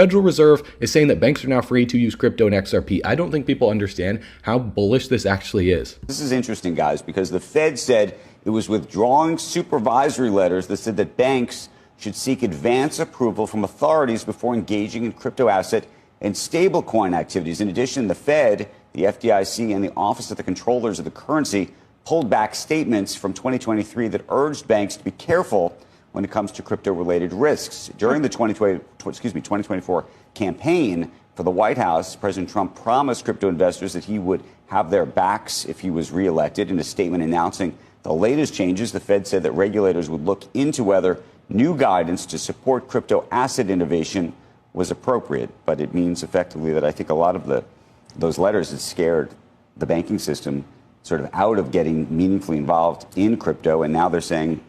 Federal Reserve is saying that banks are now free to use crypto and XRP. I don't think people understand how bullish this actually is. This is interesting, guys, because the Fed said it was withdrawing supervisory letters that said that banks should seek advance approval from authorities before engaging in crypto asset and stablecoin activities. In addition, the Fed, the FDIC, and the Office of the Controllers of the Currency pulled back statements from 2023 that urged banks to be careful when it comes to crypto-related risks. During the 2024 campaign for the White House, President Trump promised crypto investors that he would have their backs if he was reelected. In a statement announcing the latest changes, the Fed said that regulators would look into whether new guidance to support crypto asset innovation was appropriate. But it means effectively that I think a lot of those letters had scared the banking system sort of out of getting meaningfully involved in crypto. And now they're saying,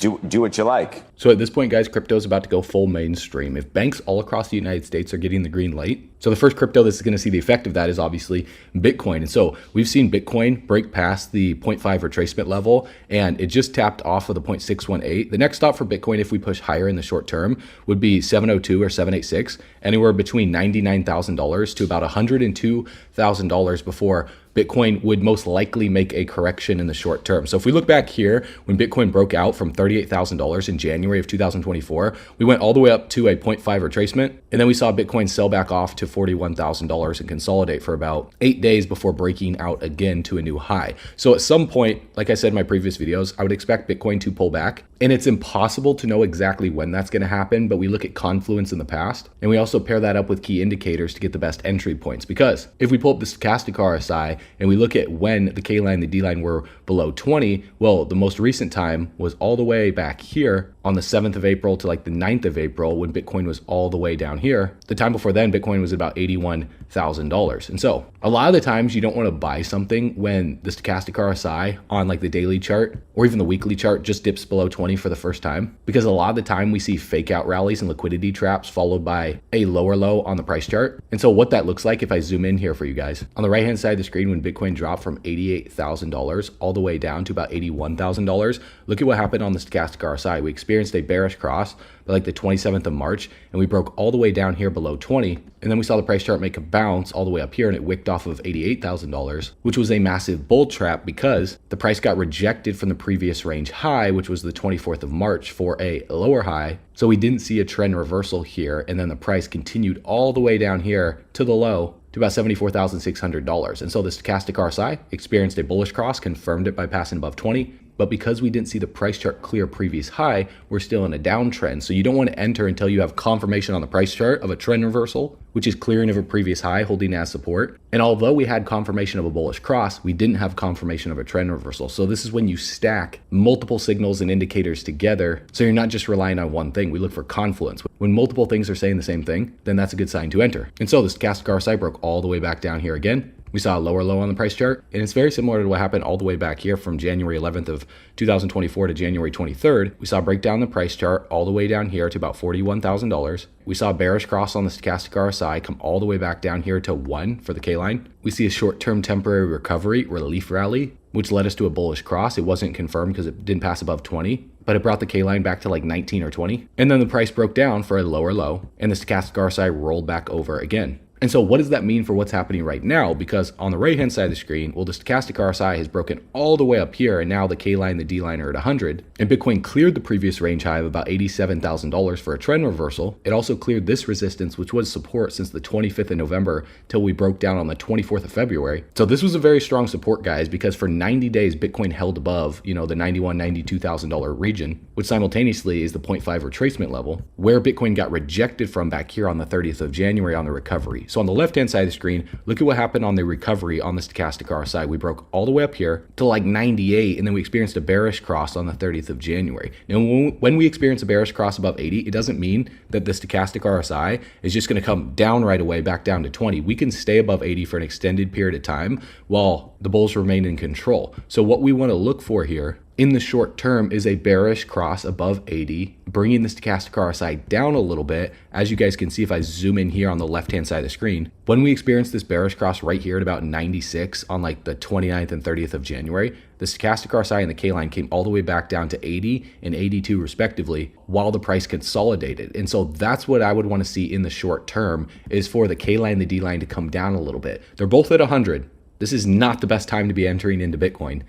do what you like. So at this point, guys, crypto is about to go full mainstream. If banks all across the United States are getting the green light, so the first crypto that's going to see the effect of that is obviously Bitcoin. And so we've seen Bitcoin break past the 0.5 retracement level, and it just tapped off of the 0.618. The next stop for Bitcoin, if we push higher in the short term, would be 702 or 786, anywhere between $99,000 to about $102,000 before Bitcoin would most likely make a correction in the short term. So if we look back here, when Bitcoin broke out from $38,000 in January of 2024, we went all the way up to a 0.5 retracement, and then we saw Bitcoin sell back off to $41,000 and consolidate for about 8 days before breaking out again to a new high. So at some point, like I said in my previous videos, I would expect Bitcoin to pull back, and it's impossible to know exactly when that's going to happen, but we look at confluence in the past, and we also pair that up with key indicators to get the best entry points. Because if we pull up the stochastic RSI and we look at when the K line, the D line were below 20, well, the most recent time was all the way back here on the 7th of April to like the 9th of April when Bitcoin was all the way down here. The time before then, Bitcoin was about $81,000. And so a lot of the times you don't want to buy something when the stochastic RSI on like the daily chart or even the weekly chart just dips below 20 for the first time, because a lot of the time we see fake out rallies and liquidity traps followed by a lower low on the price chart. And so what that looks like, if I zoom in here for you guys, on the right hand side of the screen, when Bitcoin dropped from $88,000 all the way down to about $81,000, look at what happened on the stochastic RSI. We experienced a bearish cross by like the 27th of March, and we broke all the way down here below 20. And then we saw the price chart make a bounce all the way up here, and it wicked off of $88,000, which was a massive bull trap because the price got rejected from the previous range high, which was the 24th of March, for a lower high. So we didn't see a trend reversal here, and then the price continued all the way down here to the low to about $74,600. And so the stochastic RSI experienced a bullish cross, confirmed it by passing above 20. But because we didn't see the price chart clear previous high, we're still in a downtrend. So you don't want to enter until you have confirmation on the price chart of a trend reversal, which is clearing of a previous high, holding as support. And although we had confirmation of a bullish cross, we didn't have confirmation of a trend reversal. So this is when you stack multiple signals and indicators together. So you're not just relying on one thing. We look for confluence. When multiple things are saying the same thing, then that's a good sign to enter. And so the stochastic RSI broke all the way back down here again. We saw a lower low on the price chart, and it's very similar to what happened all the way back here from January 11th of 2024 to January 23rd. We saw a breakdown in the price chart all the way down here to about $41,000. We saw a bearish cross on the stochastic RSI come all the way back down here to 1 for the K line. We see a short-term temporary recovery, relief rally, which led us to a bullish cross. It wasn't confirmed because it didn't pass above 20, but it brought the K line back to like 19 or 20. And then the price broke down for a lower low, and the stochastic RSI rolled back over again. And so what does that mean for what's happening right now? Because on the right-hand side of the screen, well, the stochastic RSI has broken all the way up here, and now the K line, the D line are at 100. And Bitcoin cleared the previous range high of about $87,000 for a trend reversal. It also cleared this resistance, which was support since the 25th of November till we broke down on the 24th of February. So this was a very strong support, guys, because for 90 days, Bitcoin held above, the $91,000, $92,000 region, which simultaneously is the 0.5 retracement level, where Bitcoin got rejected from back here on the 30th of January on the recovery. So on the left-hand side of the screen, look at what happened on the recovery on the stochastic RSI. We broke all the way up here to like 98, and then we experienced a bearish cross on the 30th of January. Now, when we experience a bearish cross above 80, it doesn't mean that the stochastic RSI is just going to come down right away back down to 20. We can stay above 80 for an extended period of time while the bulls remain in control. So what we want to look for here in the short term is a bearish cross above 80, bringing the stochastic RSI down a little bit. As you guys can see, if I zoom in here on the left-hand side of the screen, when we experienced this bearish cross right here at about 96 on like the 29th and 30th of January, the stochastic RSI and the K-line came all the way back down to 80 and 82 respectively while the price consolidated. And so that's what I would want to see in the short term, is for the K-line and the D-line to come down a little bit. They're both at 100. This is not the best time to be entering into Bitcoin.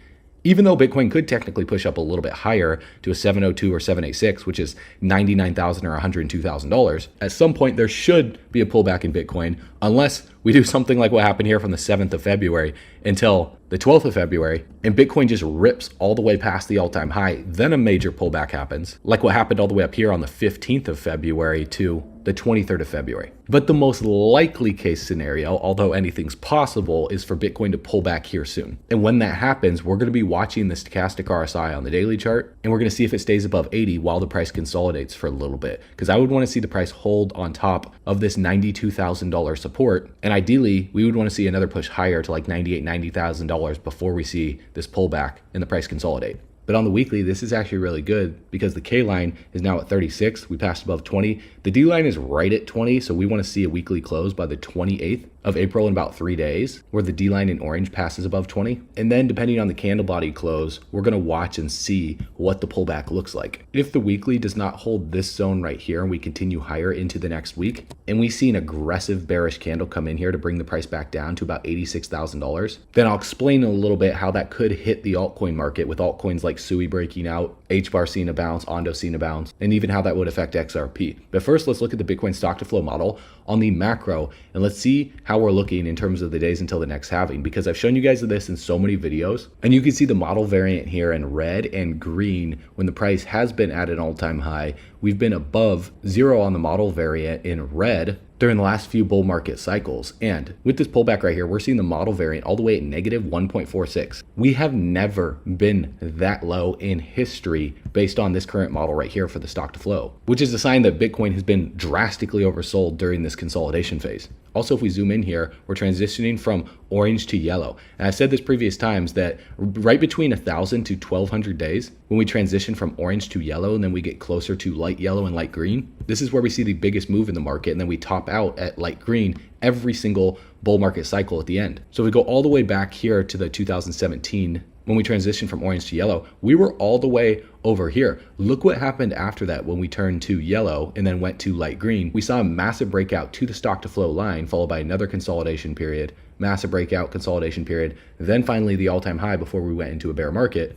Even though Bitcoin could technically push up a little bit higher to a 702 or 786, which is $99,000 or $102,000, at some point there should be a pullback in Bitcoin, unless we do something like what happened here from the 7th of February until the 12th of February, and Bitcoin just rips all the way past the all-time high. Then a major pullback happens, like what happened all the way up here on the 15th of February to the 23rd of February. But the most likely case scenario, although anything's possible, is for Bitcoin to pull back here soon. And when that happens, we're going to be watching the stochastic RSI on the daily chart, and we're going to see if it stays above 80 while the price consolidates for a little bit. Because I would want to see the price hold on top of this $92,000 support, and ideally we would want to see another push higher to like $98,000, $90,000 before we see this pullback and the price consolidate. But on the weekly, this is actually really good because the K line is now at 36. We passed above 20. The D line is right at 20. So we want to see a weekly close by the 28th of April in about 3 days, where the D line in orange passes above 20. And then depending on the candle body close, we're going to watch and see what the pullback looks like. If the weekly does not hold this zone right here and we continue higher into the next week, and we see an aggressive bearish candle come in here to bring the price back down to about $86,000, then I'll explain a little bit how that could hit the altcoin market, with altcoins like SUI breaking out, HBAR seeing a bounce, Ondo seeing a bounce, and even how that would affect XRP. But first, let's look at the Bitcoin stock to flow model on the macro, and let's see how we're looking in terms of the days until the next halving, because I've shown you guys this in so many videos, and you can see the model variant here in red and green. When the price has been at an all-time high, we've been above zero on the model variant in red during the last few bull market cycles. And with this pullback right here, we're seeing the model variant all the way at negative 1.46. We have never been that low in history based on this current model right here for the stock to flow, which is a sign that Bitcoin has been drastically oversold during this consolidation phase. Also, if we zoom in here, we're transitioning from orange to yellow. And I've said this previous times that right between 1,000 to 1,200 days, when we transition from orange to yellow and then we get closer to light yellow and light green, this is where we see the biggest move in the market. And then we top out at light green every single bull market cycle at the end. So if we go all the way back here to the 2017, when we transitioned from orange to yellow, we were all the way over here. Look what happened after that when we turned to yellow and then went to light green. We saw a massive breakout to the stock to flow line, followed by another consolidation period, massive breakout, consolidation period, then finally the all-time high before we went into a bear market.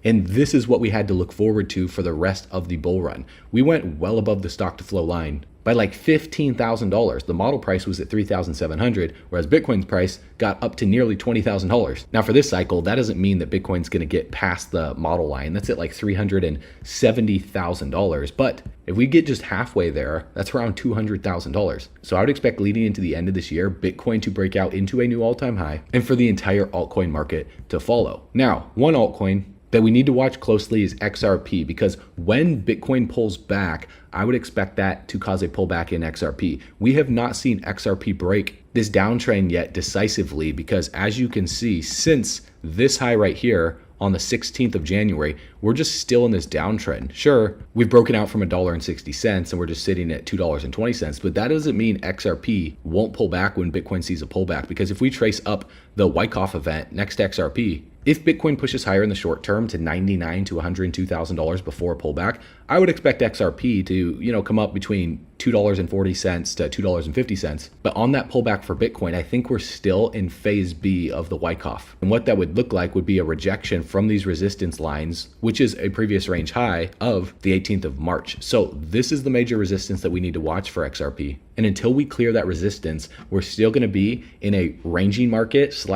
And this is what we had to look forward to for the rest of the bull run. We went well above the stock to flow line by like $15,000. The model price was at $3,700, whereas Bitcoin's price got up to nearly $20,000. Now for this cycle, that doesn't mean that Bitcoin's going to get past the model line. That's at like $370,000. But if we get just halfway there, that's around $200,000. So I would expect leading into the end of this year, Bitcoin to break out into a new all-time high and for the entire altcoin market to follow. Now, one altcoin that we need to watch closely is XRP, because when Bitcoin pulls back, I would expect that to cause a pullback in XRP. We have not seen XRP break this downtrend yet decisively, because as you can see, since this high right here on the 16th of January, we're just still in this downtrend. Sure, we've broken out from $1.60 and we're just sitting at $2.20, but that doesn't mean XRP won't pull back when Bitcoin sees a pullback, because if we trace up the Wyckoff event next to XRP, if Bitcoin pushes higher in the short term to $99,000 to $102,000 before a pullback, I would expect XRP to, come up between $2.40 to $2.50. But on that pullback for Bitcoin, I think we're still in phase B of the Wyckoff. And what that would look like would be a rejection from these resistance lines, which is a previous range high of the 18th of March. So this is the major resistance that we need to watch for XRP. And until we clear that resistance, we're still going to be in a ranging market /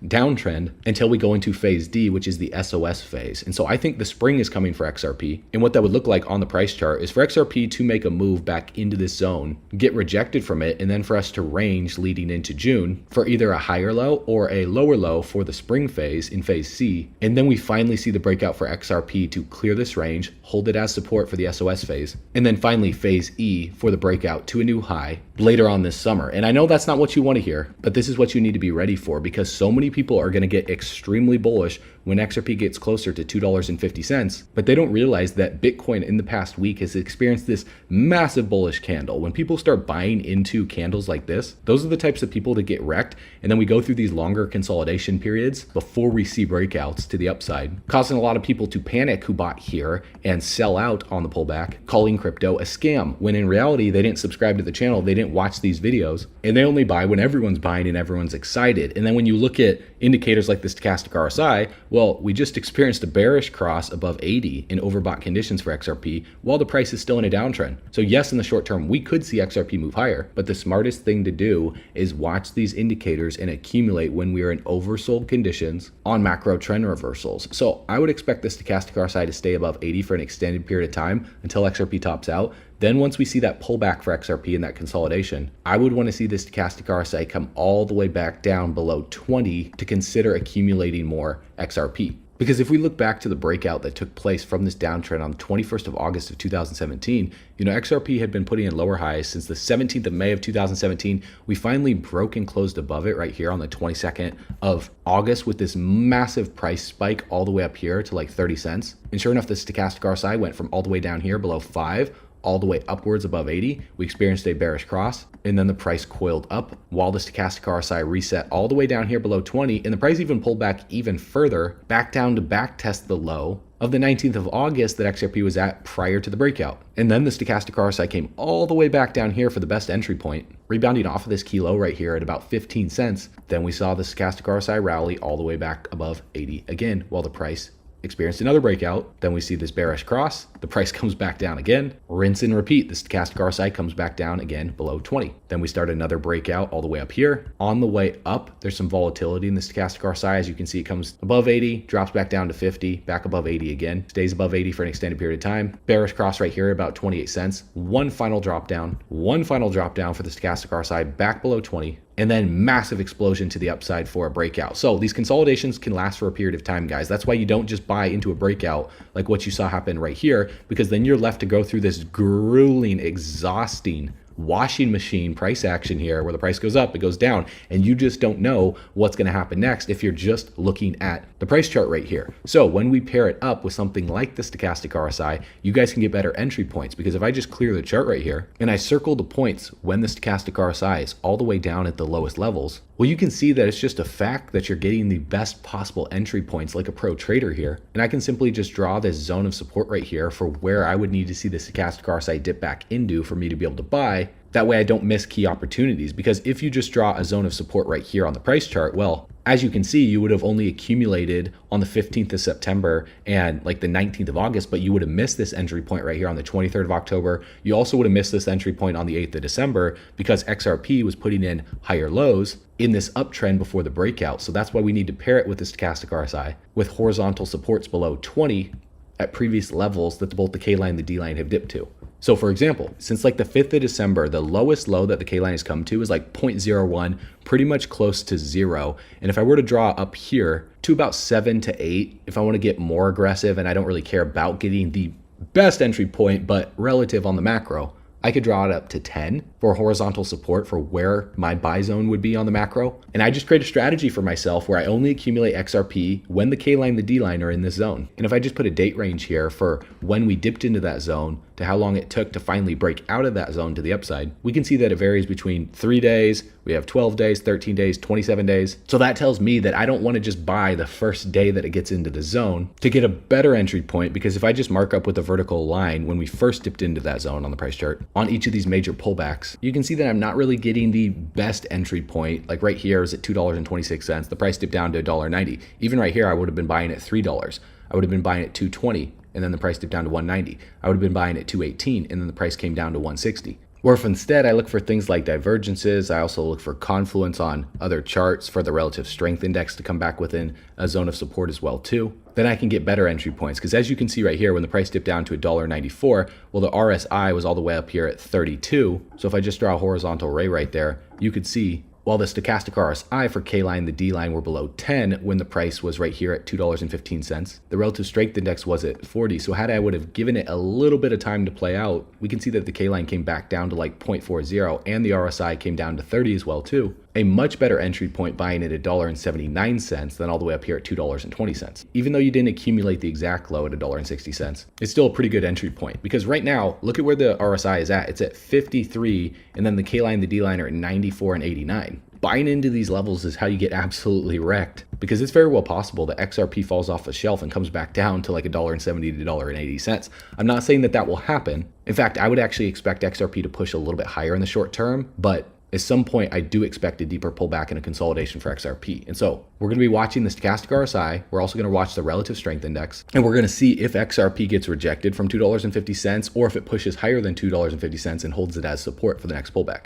downtrend until we go into phase D, which is the SOS phase. And so I think the spring is coming for XRP. And what that would look like on the price chart is for XRP to make a move back into this zone, get rejected from it, and then for us to range leading into June for either a higher low or a lower low for the spring phase in phase C. And then we finally see the breakout for XRP to clear this range, hold it as support for the SOS phase, and then finally phase E for the breakout to a new high later on this summer. And I know that's not what you want to hear, but this is what you need to be ready for, because so many people are going to get extremely bullish when XRP gets closer to $2.50, but they don't realize that Bitcoin in the past week has experienced this massive bullish candle. When people start buying into candles like this, those are the types of people that get wrecked. And then we go through these longer consolidation periods before we see breakouts to the upside, causing a lot of people to panic who bought here and sell out on the pullback, calling crypto a scam, when in reality, they didn't subscribe to the channel, they didn't watch these videos, and they only buy when everyone's buying and everyone's excited. And then when you look at indicators like the stochastic RSI, well, we just experienced a bearish cross above 80 in overbought conditions for XRP while the price is still in a downtrend. So yes, in the short term, we could see XRP move higher, but the smartest thing to do is watch these indicators and accumulate when we are in oversold conditions on macro trend reversals. So I would expect the stochastic RSI to stay above 80 for an extended period of time until XRP tops out. Then once we see that pullback for XRP and that consolidation, I would want to see the stochastic RSI come all the way back down below 20 to consider accumulating more XRP. Because if we look back to the breakout that took place from this downtrend on the 21st of August of 2017, XRP had been putting in lower highs since the 17th of May of 2017. We finally broke and closed above it right here on the 22nd of August with this massive price spike all the way up here to like 30 cents. And sure enough, the stochastic RSI went from all the way down here below 5 all the way upwards above 80. We experienced a bearish cross, and then the price coiled up while the stochastic RSI reset all the way down here below 20, and the price even pulled back even further, back down to back test the low of the 19th of August that XRP was at prior to the breakout. And then the stochastic RSI came all the way back down here for the best entry point, rebounding off of this key low right here at about 15 cents. Then we saw the stochastic RSI rally all the way back above 80 again while the price experienced another breakout. Then we see this bearish cross, the price comes back down again, rinse and repeat. The stochastic RSI comes back down again below 20. Then we start another breakout all the way up here. On the way up, there's some volatility in the stochastic RSI. As you can see, it comes above 80, drops back down to 50, back above 80 again, stays above 80 for an extended period of time. Bearish cross right here, about 28 cents. One final drop down for the stochastic RSI back below 20. And then massive explosion to the upside for a breakout. So these consolidations can last for a period of time, guys. That's why you don't just buy into a breakout like what you saw happen right here, because then you're left to go through this grueling, exhausting washing machine price action here where the price goes up, it goes down, and you just don't know what's going to happen next if you're just looking at the price chart right here. So when we pair it up with something like the stochastic RSI, you guys can get better entry points, because if I just clear the chart right here and I circle the points when the stochastic RSI is all the way down at the lowest levels, well, you can see that it's just a fact that you're getting the best possible entry points like a pro trader here. And I can simply just draw this zone of support right here for where I would need to see the stochastic RSI dip back into for me to be able to buy. That way I don't miss key opportunities, because if you just draw a zone of support right here on the price chart, well, as you can see, you would have only accumulated on the 15th of September and like the 19th of August, but you would have missed this entry point right here on the 23rd of October. You also would have missed this entry point on the 8th of December because XRP was putting in higher lows in this uptrend before the breakout. So that's why we need to pair it with the stochastic RSI with horizontal supports below 20 at previous levels that both the K line and the D line have dipped to. So for example, since like the 5th of December, the lowest low that the K line has come to is like 0.01, pretty much close to 0. And if I were to draw up here to about 7 to 8, if I want to get more aggressive and I don't really care about getting the best entry point, but relative on the macro, I could draw it up to 10 for horizontal support for where my buy zone would be on the macro. And I just create a strategy for myself where I only accumulate XRP when the K line and the D line are in this zone. And if I just put a date range here for when we dipped into that zone to how long it took to finally break out of that zone to the upside, we can see that it varies between 3 days, we have 12 days, 13 days, 27 days. So that tells me that I don't want to just buy the first day that it gets into the zone to get a better entry point, because if I just mark up with a vertical line when we first dipped into that zone on the price chart on each of these major pullbacks, you can see that I'm not really getting the best entry point. Like right here is at $2.26. The price dipped down to $1.90. Even right here, I would have been buying at $3. I would have been buying at $2.20. And then the price dipped down to $1.90. I would have been buying at $2.18, and then the price came down to $1.60. Or if instead I look for things like divergences, I also look for confluence on other charts for the relative strength index to come back within a zone of support as well too, then I can get better entry points. Because as you can see right here, when the price dipped down to $1.94, well, the RSI was all the way up here at 32. So if I just draw a horizontal ray right there, you could see while the stochastic RSI for K line, the D line were below 10 when the price was right here at $2.15. The relative strength index was at 40. So had I would have given it a little bit of time to play out, we can see that the K line came back down to like 0.40 and the RSI came down to 30 as well too. A much better entry point buying at $1.79 than all the way up here at $2.20. Even though you didn't accumulate the exact low at $1.60, it's still a pretty good entry point because right now, look at where the RSI is at. It's at 53 and then the K line, the D line are at 94 and 89. Buying into these levels is how you get absolutely wrecked because it's very well possible that XRP falls off the shelf and comes back down to like $1.70 to $1.80. I'm not saying that that will happen. In fact, I would actually expect XRP to push a little bit higher in the short term, but at some point, I do expect a deeper pullback and a consolidation for XRP. And so we're going to be watching the stochastic RSI. We're also going to watch the relative strength index. And we're going to see if XRP gets rejected from $2.50 or if it pushes higher than $2.50 and holds it as support for the next pullback.